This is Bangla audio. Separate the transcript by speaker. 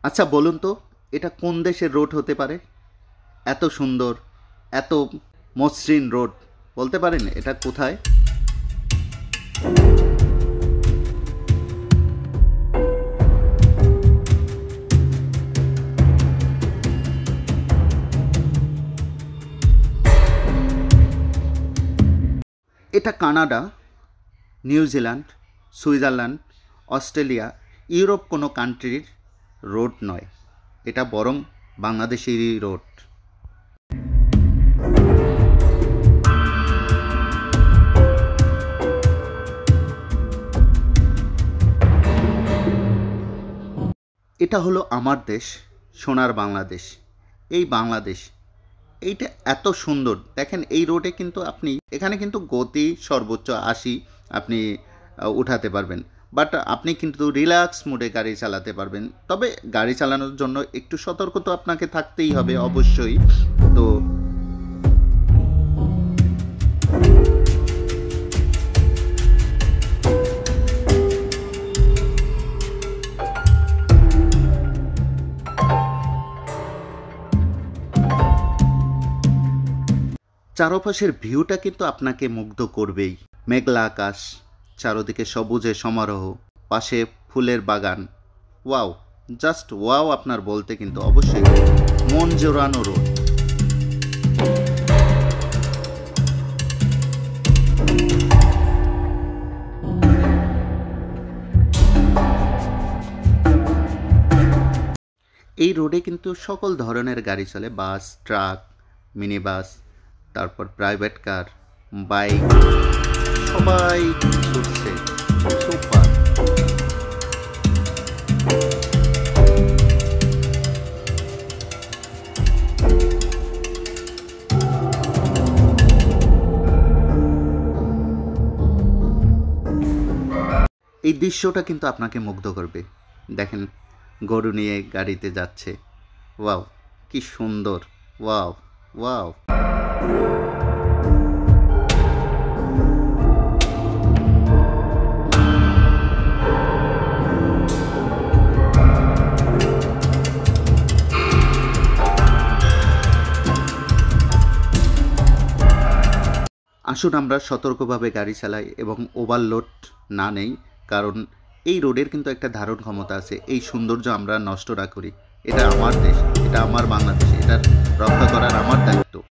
Speaker 1: আচ্ছা বলুন তো, এটা কোন দেশের রোড হতে পারে? এত সুন্দর, এত মসৃণ রোড, বলতে পারেন এটা কোথায়? এটা Canada, New Zealand, Switzerland, Australia, Europe কোনো কান্ট্রির রোড নয়। এটা বরং বাংলাদেশেরই রোড। এটা হলো আমার দেশ, সোনার বাংলাদেশ। এই বাংলাদেশ, এইটা এত সুন্দর। দেখেন এই রোডে কিন্তু আপনি, এখানে কিন্তু গতি সর্বোচ্চ ৮০ আপনি উঠাতে পারবেন, বাট আপনি কিন্তু রিল্যাক্স মোডে গাড়ি চালাতে পারবেন। তবে গাড়ি চালানোর জন্য একটু সতর্ক তো আপনাকে থাকতেই হবে অবশ্যই। তো চারপাশের ভিউটা কিন্তু আপনাকে মুগ্ধ করবেই। মেঘলা আকাশ, চারদিকে সবুজে সমারোহ, পাশে ফুলের বাগান। ওয়াও, জাস্ট ওয়াও আপনার বলতে কিন্তু অবশ্যই মন জোড়ানো রোড। এই রোডে কিন্তু সকল ধরনের গাড়ি চলে, বাস, ট্রাক, মিনি বাস, তারপর প্রাইভেট কার, বাইক, সবাই ছুটছে। সুপার। এই দৃশ্যটা কিন্তু আপনাকে মুগ্ধ করবে। দেখেন গরু নিয়ে গাড়িতে যাচ্ছে। ওয়াও, কি সুন্দর। Wow wow. আসুন আমরা সতর্কভাবে গাড়ি চালাই এবং ওভারলোড না নেই, কারণ এই রোডের কিন্তু একটা ধারণ ক্ষমতা আছে। এই সৌন্দর্য আমরা নষ্ট না করি। এটা আমার দেশ, এটা আমার বাংলাদেশ, এটা রক্ষা করার